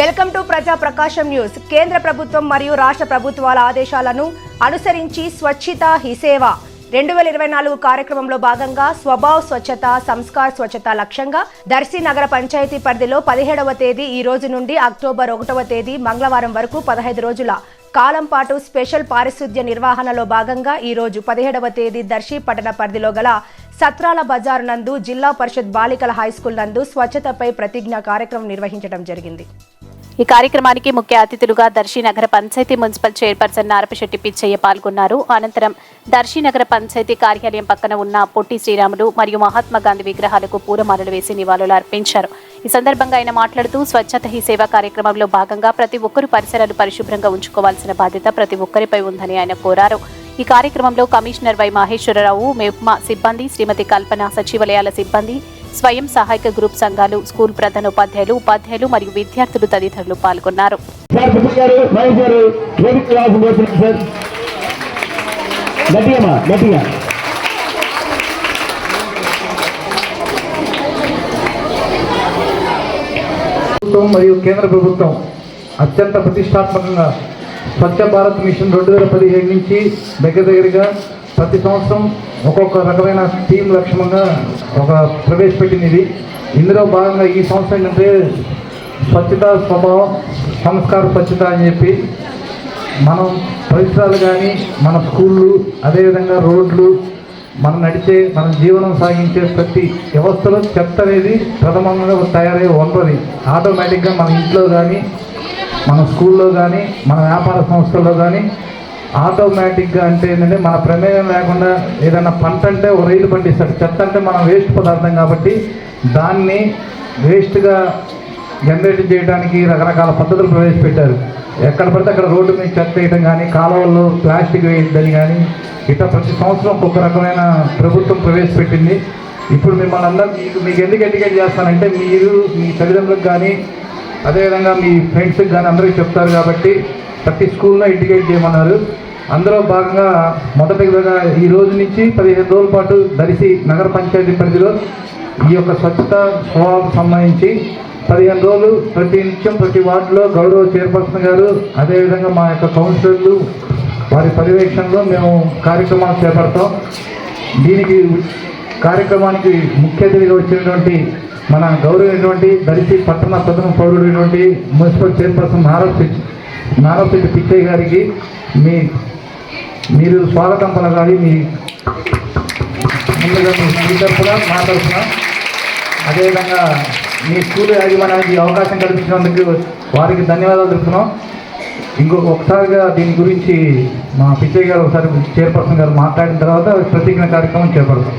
Welcome to ప్రజా ప్రకాశం news. కేంద్ర ప్రభుత్వం మరియు రాష్ట్ర ప్రభుత్వాల ఆదేశాలను అనుసరించి స్వచ్ఛత హీ సేవ 2024 కార్యక్రమంలో భాగంగా స్వభావ్ స్వచ్ఛత సంస్కార్ స్వచ్ఛత లక్ష్యంగా దర్శి నగర పంచాయతీ పరిధిలో 17వ తేదీ ఈ రోజు నుండి అక్టోబర్ 1వ తేదీ మంగళవారం వరకు 15 రోజుల కాలం పాటు స్పెషల్ పారిశుద్ధ్య నిర్వహణలో భాగంగా ఈ రోజు 17వ తేదీ దర్శి పట్టణ పరిధిలో గల సత్రాల బజార్ నందు జిల్లా పరిషత్ బాలికల హైస్కూల్ నందు స్వచ్ఛతపై ప్రతిజ్ఞ కార్యక్రమం నిర్వహించడం జరిగింది. ఈ కార్యక్రమానికి ముఖ్య అతిథులుగా దర్శి నగర పంచాయతీ మున్సిపల్ చైర్పర్సన్ నారపశెట్టి పిచ్చయ్య పాల్గొన్నారు. అనంతరం దర్శి నగర పంచాయతీ కార్యాలయం పక్కన ఉన్న పొట్టి శ్రీరాములు మరియు మహాత్మా గాంధీ విగ్రహాలకు పూలమాలలు వేసి నివాళులు అర్పించారు. ఈ సందర్భంగా ఆయన మాట్లాడుతూ స్వచ్ఛత హీ సేవ కార్యక్రమంలో భాగంగా ప్రతి ఒక్కరూ పరిసరాలు పరిశుభ్రంగా ఉంచుకోవాల్సిన బాధ్యత ప్రతి ఒక్కరిపై ఉందని ఆయన కోరారు. ఈ కార్యక్రమంలో కమిషనర్ వై మహేశ్వరరావు, మెప్మా సిబ్బంది, శ్రీమతి కల్పన, సచివాలయాల సిబ్బంది, స్వయం సహాయక గ్రూప్ సంఘాలు, స్కూల్ ప్రధానోపాధ్యాయులు, ఉపాధ్యాయులు మరియు విద్యార్థులు తదితరులు పాల్గొన్నారు. మరియు కేంద్ర ప్రభుత్వం అత్యంత ప్రతిష్టాత్మకంగా స్వచ్ఛ భారత్ మిషన్ 2015 నుంచి దగ్గరగా ప్రతి సంవత్సరం ఒక్కొక్క రకమైన థీమ్ లక్ష్యంగా ప్రవేశపెట్టింది. ఇందులో భాగంగా ఈ సంవత్సరం ఏంటంటే స్వచ్ఛత స్వభావం సంస్కార స్వచ్ఛత అని చెప్పి మనం పరిసరాలు కానీ మన స్కూళ్ళు, అదేవిధంగా రోడ్లు, మనం మన జీవనం సాగించే ప్రతి వ్యవస్థలో చెత్త అనేది ప్రథమంగా తయారయ్యే ఉంటుంది. ఆటోమేటిక్గా మన ఇంట్లో కానీ, మన స్కూల్లో కానీ, మన వ్యాపార సంస్థల్లో కానీ ఆటోమేటిక్గా అంటే ఏంటంటే మన ప్రమేయం లేకుండా ఏదైనా పంట అంటే ఒక రైలు పండిస్తాడు. చెత్త అంటే మనం వేస్ట్ పదార్థం కాబట్టి దాన్ని వేస్ట్గా జనరేట్ చేయడానికి రకరకాల పద్ధతులు ప్రవేశపెట్టారు. ఎక్కడ పడితే అక్కడ రోడ్డు మీద చెత్త వేయడం కానీ, కాలువల్లో ప్లాస్టిక్ వేయద్దని కానీ ఇట్లా ప్రతి సంవత్సరం ఒక్కొక్క రకమైన ప్రభుత్వం ప్రవేశపెట్టింది. ఇప్పుడు మిమ్మల్ని అందరూ మీకు ఎందుకు ఎడ్యుకేట్ చేస్తానంటే మీరు మీ తల్లిదండ్రులకు కానీ, అదేవిధంగా మీ ఫ్రెండ్స్కి కానీ అందరికీ చెప్తారు కాబట్టి ప్రతి స్కూల్లో ఎడ్యుకేట్ చేయమన్నారు. అందులో భాగంగా మొదటిగా ఈ రోజు నుంచి 15 రోజుల పాటు దర్శి నగర పంచాయతీ పరిధిలో ఈ యొక్క స్వచ్ఛత స్వభావం సంబంధించి 15 రోజులు ప్రతి నిత్యం ప్రతి వార్డులో గౌరవ చైర్పర్సన్ గారు, అదేవిధంగా మా యొక్క కౌన్సిలర్లు వారి పర్యవేక్షణలో మేము కార్యక్రమాలు చేపడతాం. దీనికి కార్యక్రమానికి ముఖ్య అతిథిగా వచ్చినటువంటి మన గౌరవమైనటువంటి దర్శి పట్టణ ప్రథమ పౌరుడైనటువంటి మున్సిపల్ చైర్పర్సన్ నారపశెట్టి పిచ్చయ్య గారికి మీరు స్వాగతం పలకాలి. ముందుగా మీ తరఫున, మా తరఫున, అదేవిధంగా మీ స్కూల్ యాజమాన్యానికి అవకాశం కల్పించినందుకు వారికి ధన్యవాదాలు తెలుపుతున్నాం. ఒకసారిగా దీని గురించి మా పిచ్చయ్య గారు ఒకసారి చైర్పర్సన్ గారు మాట్లాడిన తర్వాత ప్రతిజ్ఞ కార్యక్రమం చేపడతాం.